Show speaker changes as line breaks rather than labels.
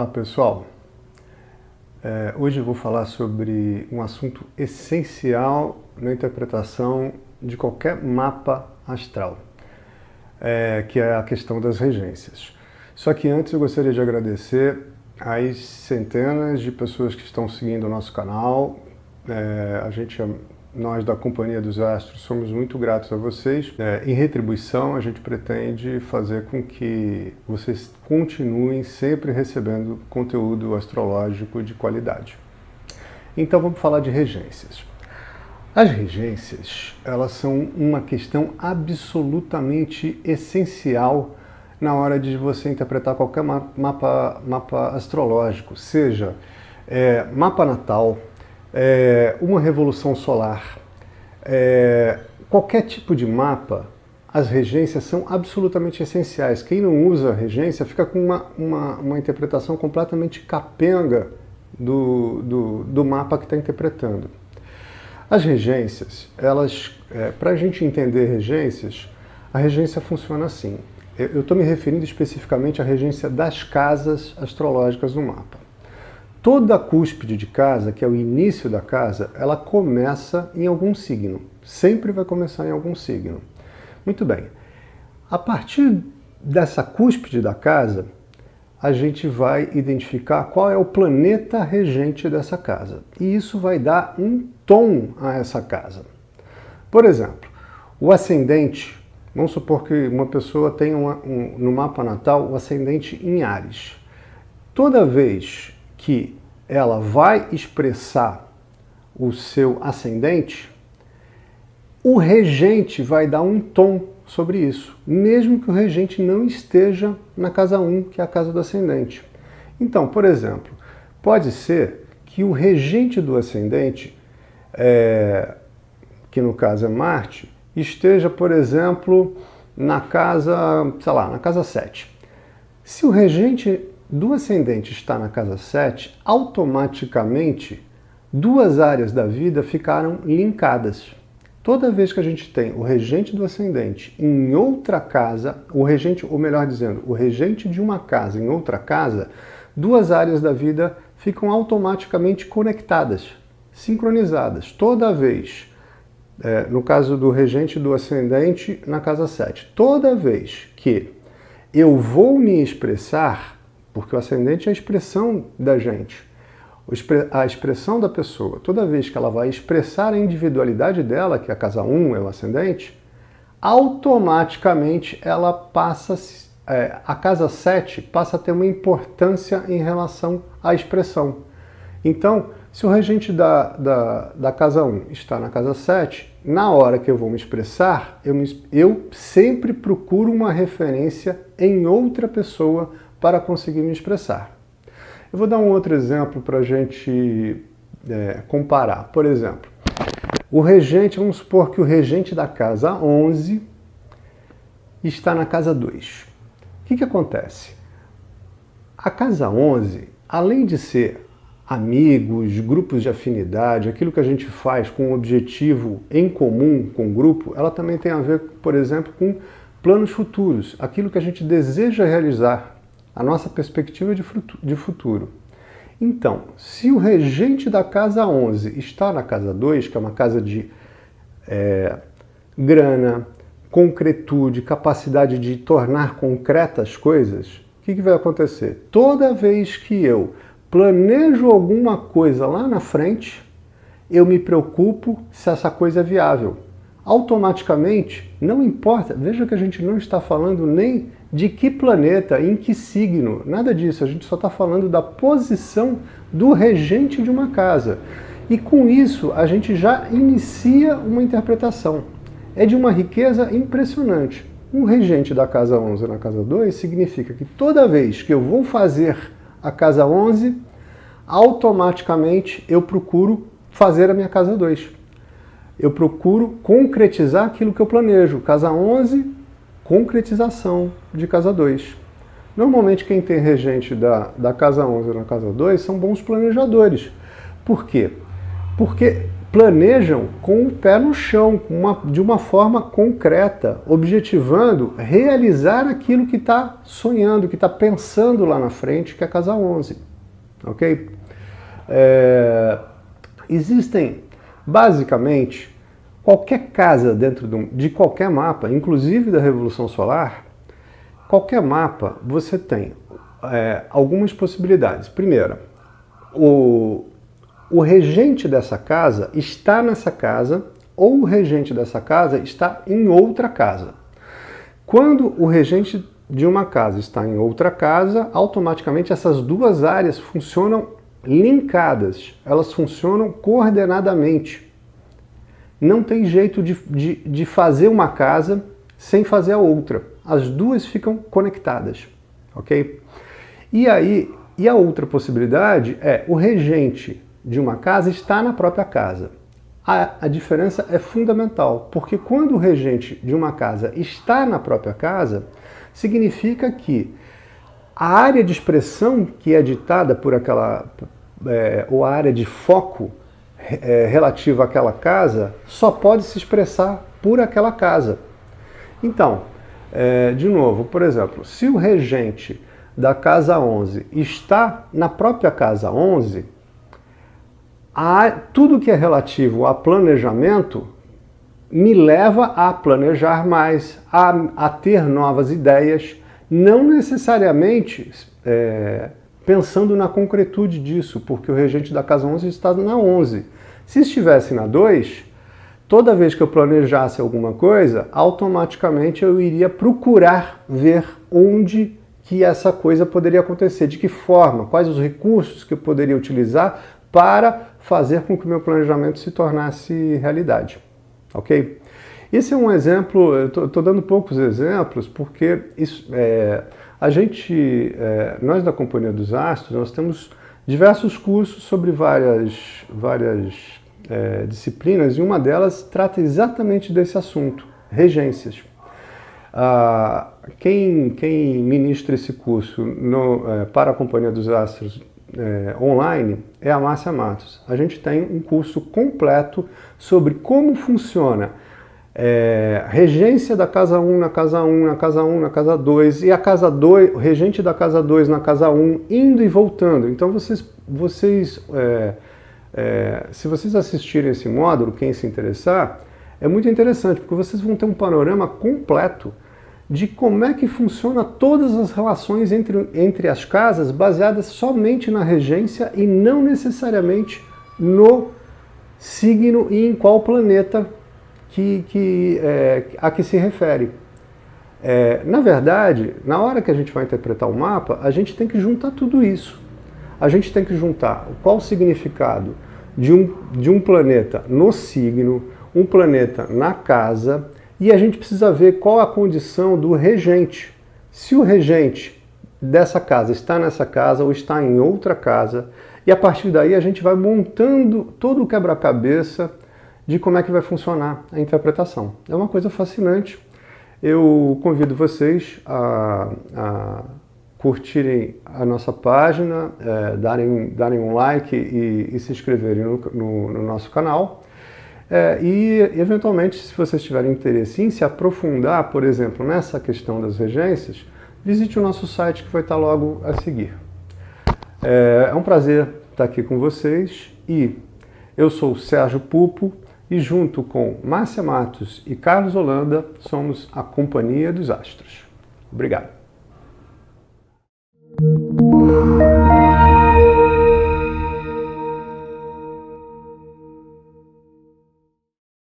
pessoal, hoje eu vou falar sobre um assunto essencial na interpretação de qualquer mapa astral, que é a questão das regências. Só que antes eu gostaria de agradecer às centenas de pessoas que estão seguindo o nosso canal. Nós da Companhia dos Astros somos muito gratos a vocês. Em retribuição, a gente pretende fazer com que vocês continuem sempre recebendo conteúdo astrológico de qualidade. Então vamos falar de regências. As regências, elas são uma questão absolutamente essencial na hora de você interpretar qualquer mapa astrológico, seja mapa natal, uma revolução solar, qualquer tipo de mapa. As regências são absolutamente essenciais. Quem não usa regência fica com uma interpretação completamente capenga do mapa que está interpretando. As regências, para a gente entender regências, a regência funciona assim. Eu estou me referindo especificamente à regência das casas astrológicas do mapa. Toda a cúspide de casa, que é o início da casa, ela começa em algum signo. Sempre vai começar em algum signo. Muito bem. A partir dessa cúspide da casa, a gente vai identificar qual é o planeta regente dessa casa. E isso vai dar um tom a essa casa. Por exemplo, o ascendente. Vamos supor que uma pessoa tenha no mapa natal o ascendente em Áries. Toda vez que ela vai expressar o seu ascendente, o regente vai dar um tom sobre isso, mesmo que o regente não esteja na casa 1, que é a casa do ascendente. Então, por exemplo, pode ser que o regente do ascendente, que no caso é Marte, esteja, por exemplo, na casa, sei lá, na casa 7. Se o regente do ascendente está na casa 7, automaticamente duas áreas da vida ficaram linkadas. Toda vez que a gente tem o regente do ascendente em outra casa, o regente de uma casa em outra casa, duas áreas da vida ficam automaticamente conectadas, sincronizadas. Toda vez, no caso do regente do ascendente na casa 7, toda vez que eu vou me expressar, porque o ascendente é a expressão da gente, a expressão da pessoa, toda vez que ela vai expressar a individualidade dela, que a casa 1 é o ascendente, automaticamente ela passa, a casa 7 passa a ter uma importância em relação à expressão. Então, se o regente da casa 1 está na casa 7, na hora que eu vou me expressar, eu sempre procuro uma referência em outra pessoa para conseguir me expressar. Eu vou dar um outro exemplo para a gente comparar. Por exemplo, vamos supor que o regente da casa 11 está na casa 2. O que acontece? A casa 11, além de ser amigos, grupos de afinidade, aquilo que a gente faz com um objetivo em comum com o grupo, ela também tem a ver, por exemplo, com planos futuros, aquilo que a gente deseja realizar, a nossa perspectiva de futuro. Então, se o regente da casa 11 está na casa 2, que é uma casa de grana, concretude, capacidade de tornar concretas coisas, o que vai acontecer? Toda vez que eu planejo alguma coisa lá na frente, eu me preocupo se essa coisa é viável. Automaticamente, não importa, veja que a gente não está falando nem de que planeta, em que signo, nada disso, a gente só está falando da posição do regente de uma casa. E com isso, a gente já inicia uma interpretação. É de uma riqueza impressionante. Um regente da casa 11 na casa 2 significa que toda vez que eu vou fazer a casa 11, automaticamente eu procuro fazer a minha casa 2. Eu procuro concretizar aquilo que eu planejo. Casa 11, concretização de casa 2. Normalmente quem tem regente da casa 11 na casa 2 são bons planejadores. Por quê? Porque planejam com o pé no chão, de uma forma concreta, objetivando realizar aquilo que está sonhando, que está pensando lá na frente, que é a casa 11. Ok? Existem, basicamente, qualquer casa dentro de qualquer mapa, inclusive da Revolução Solar, qualquer mapa você tem algumas possibilidades. Primeira, o regente dessa casa está nessa casa, ou o regente dessa casa está em outra casa. Quando o regente de uma casa está em outra casa, automaticamente essas duas áreas funcionam linkadas, elas funcionam coordenadamente. Não tem jeito de fazer uma casa sem fazer a outra. As duas ficam conectadas, ok? E a outra possibilidade é o regente de uma casa está na própria casa. A diferença é fundamental, porque quando o regente de uma casa está na própria casa, significa que a área de expressão que é ditada por aquela, ou a área de foco relativa àquela casa, só pode se expressar por aquela casa. Então, de novo, por exemplo, se o regente da casa 11 está na própria casa 11, tudo que é relativo a planejamento me leva a planejar mais, a ter novas ideias, não necessariamente pensando na concretude disso, porque o regente da casa 11 está na 11. Se estivesse na 2, toda vez que eu planejasse alguma coisa, automaticamente eu iria procurar ver onde que essa coisa poderia acontecer, de que forma, quais os recursos que eu poderia utilizar para fazer com que o meu planejamento se tornasse realidade, ok? Esse é um exemplo, eu estou dando poucos exemplos, porque nós da Companhia dos Astros, nós temos diversos cursos sobre várias disciplinas, e uma delas trata exatamente desse assunto, regências. Quem ministra esse curso para a Companhia dos Astros online é a Márcia Matos. A gente tem um curso completo sobre como funciona regência da casa 1 na casa 1, na casa 1, na casa 2, e a casa 2, o regente da casa 2 na casa 1, indo e voltando. Então se vocês assistirem esse módulo, quem se interessar, é muito interessante, porque vocês vão ter um panorama completo de como é que funciona todas as relações entre as casas, baseadas somente na regência e não necessariamente no signo e em qual planeta a que se refere. Na verdade, na hora que a gente vai interpretar o mapa, a gente tem que juntar tudo isso. A gente tem que juntar qual o significado de um planeta no signo, um planeta na casa, e a gente precisa ver qual a condição do regente. Se o regente dessa casa está nessa casa ou está em outra casa, e a partir daí a gente vai montando todo o quebra-cabeça de como é que vai funcionar a interpretação. É uma coisa fascinante. Eu convido vocês a curtirem a nossa página, darem um like e se inscreverem no nosso canal. E, eventualmente, se vocês tiverem interesse em se aprofundar, por exemplo, nessa questão das regências, visite o nosso site que vai estar logo a seguir. É um prazer estar aqui com vocês e eu sou o Sérgio Pupo e junto com Márcia Matos e Carlos Holanda somos a Companhia dos Astros. Obrigado.